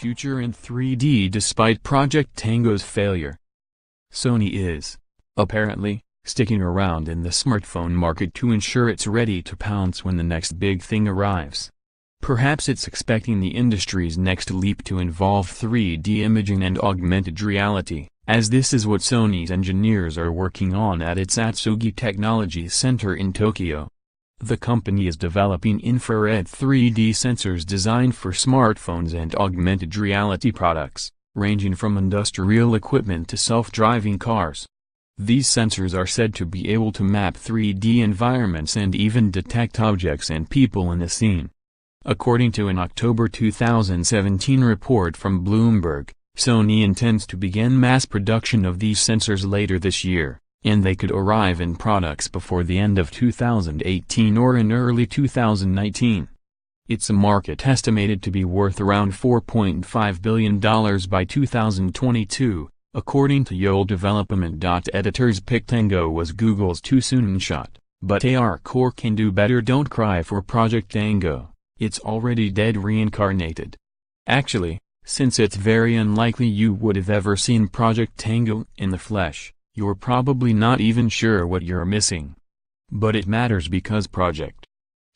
future in 3D despite Project Tango's failure. Sony is, apparently, sticking around in the smartphone market to ensure it's ready to pounce when the next big thing arrives. Perhaps it's expecting the industry's next leap to involve 3D imaging and augmented reality, as this is what Sony's engineers are working on at its Atsugi Technology Center in Tokyo. The company is developing infrared 3D sensors designed for smartphones and augmented reality products, ranging from industrial equipment to self-driving cars. These sensors are said to be able to map 3D environments and even detect objects and people in a scene. According to an October 2017 report from Bloomberg, Sony intends to begin mass production of these sensors later this year, and they could arrive in products before the end of 2018 or in early 2019. It's a market estimated to be worth around $4.5 billion by 2022, according to Yole Development. Editor's pick. Tango was Google's too soon shot, but AR Core can do better. Don't cry for Project Tango, it's already dead. Reincarnated. Actually, since it's very unlikely you would have ever seen Project Tango in the flesh, you're probably not even sure what you're missing. But it matters because Project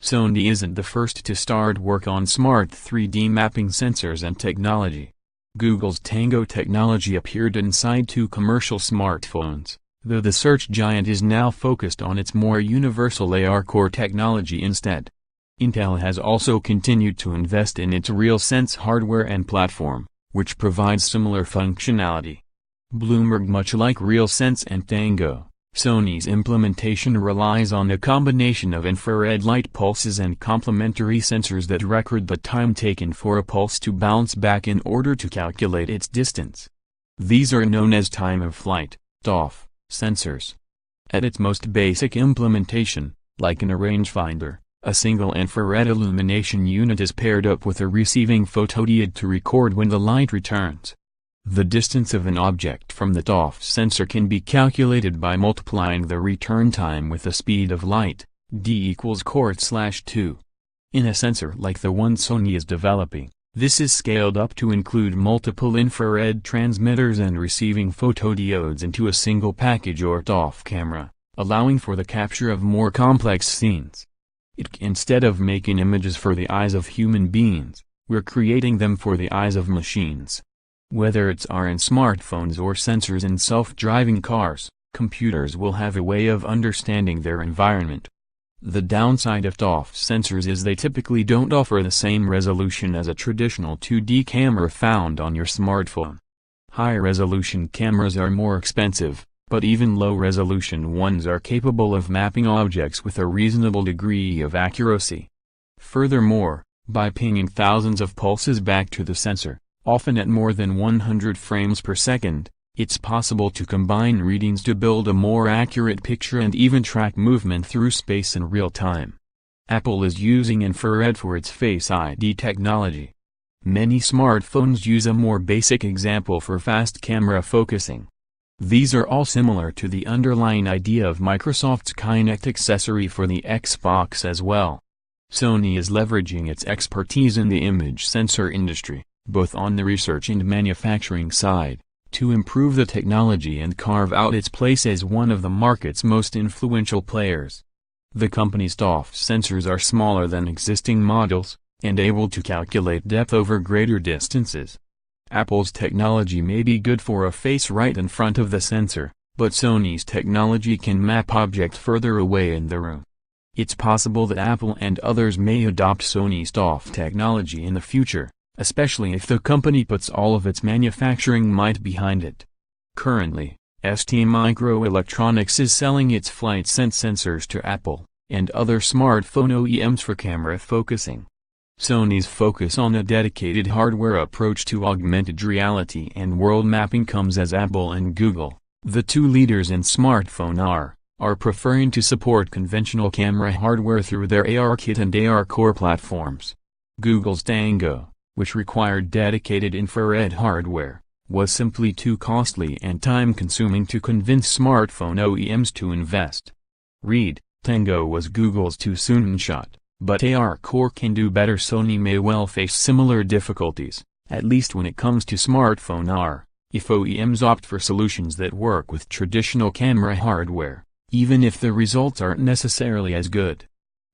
Sony isn't the first to start work on smart 3D mapping sensors and technology. Google's Tango technology appeared inside 2 commercial smartphones, though the search giant is now focused on its more universal AR Core technology instead. Intel has also continued to invest in its RealSense hardware and platform, which provides similar functionality. Bloomberg. Much like RealSense and Tango, Sony's implementation relies on a combination of infrared light pulses and complementary sensors that record the time taken for a pulse to bounce back in order to calculate its distance. These are known as time-of-flight (TOF) sensors. At its most basic implementation, like in a rangefinder, a single infrared illumination unit is paired up with a receiving photodiode to record when the light returns. The distance of an object from the TOF sensor can be calculated by multiplying the return time with the speed of light, d equals /2. In a sensor like the one Sony is developing, this is scaled up to include multiple infrared transmitters and receiving photodiodes into a single package or TOF camera, allowing for the capture of more complex scenes. Instead of making images for the eyes of human beings, we're creating them for the eyes of machines. Whether it's AR in smartphones or sensors in self-driving cars, computers will have a way of understanding their environment. The downside of TOF sensors is they typically don't offer the same resolution as a traditional 2D camera found on your smartphone. High-resolution cameras are more expensive, but even low-resolution ones are capable of mapping objects with a reasonable degree of accuracy. Furthermore, by pinging thousands of pulses back to the sensor, often at more than 100 frames per second, it's possible to combine readings to build a more accurate picture and even track movement through space in real time. Apple is using infrared for its Face ID technology. Many smartphones use a more basic example for fast camera focusing. These are all similar to the underlying idea of Microsoft's Kinect accessory for the Xbox as well. Sony is leveraging its expertise in the image sensor industry, both on the research and manufacturing side, to improve the technology and carve out its place as one of the market's most influential players. The company's TOF sensors are smaller than existing models, and able to calculate depth over greater distances. Apple's technology may be good for a face right in front of the sensor, but Sony's technology can map objects further away in the room. It's possible that Apple and others may adopt Sony's TOF technology in the future, especially if the company puts all of its manufacturing might behind it. Currently, STMicroelectronics is selling its FlightSense sensors to Apple and other smartphone OEMs for camera focusing. Sony's focus on a dedicated hardware approach to augmented reality and world mapping comes as Apple and Google, the 2 leaders in smartphone are preferring to support conventional camera hardware through their ARKit and AR Core platforms. Google's Tango, which required dedicated infrared hardware, was simply too costly and time-consuming to convince smartphone OEMs to invest. Read, Tango was Google's too soon shot, but AR Core can do better. Sony may well face similar difficulties, at least when it comes to smartphone are, if OEMs opt for solutions that work with traditional camera hardware, even if the results aren't necessarily as good.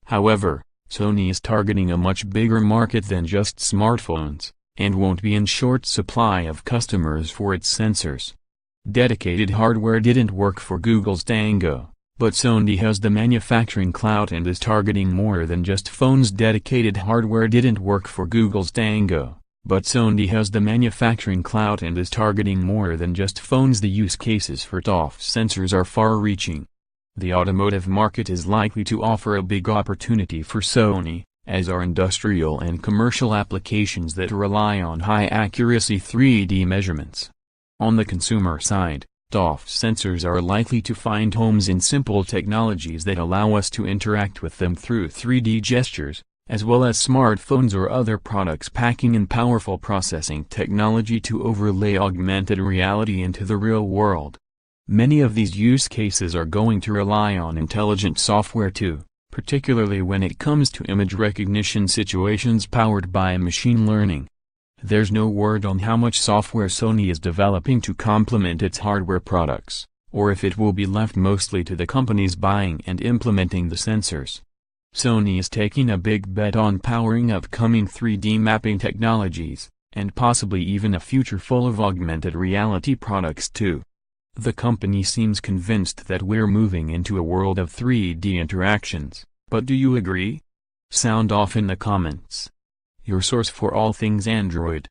However, Sony is targeting a much bigger market than just smartphones, and won't be in short supply of customers for its sensors. Dedicated hardware didn't work for Google's Tango, but Sony has the manufacturing clout and is targeting more than just phones. Dedicated hardware didn't work for Google's Tango, but Sony has the manufacturing clout and is targeting more than just phones. The use cases for ToF sensors are far-reaching. The automotive market is likely to offer a big opportunity for Sony, as are industrial and commercial applications that rely on high-accuracy 3D measurements. On the consumer side, ToF sensors are likely to find homes in simple technologies that allow us to interact with them through 3D gestures, as well as smartphones or other products packing in powerful processing technology to overlay augmented reality into the real world. Many of these use cases are going to rely on intelligent software too, particularly when it comes to image recognition situations powered by machine learning. There's no word on how much software Sony is developing to complement its hardware products, or if it will be left mostly to the companies buying and implementing the sensors. Sony is taking a big bet on powering upcoming 3D mapping technologies, and possibly even a future full of augmented reality products too. The company seems convinced that we're moving into a world of 3D interactions, but do you agree? Sound off in the comments. Your source for all things Android.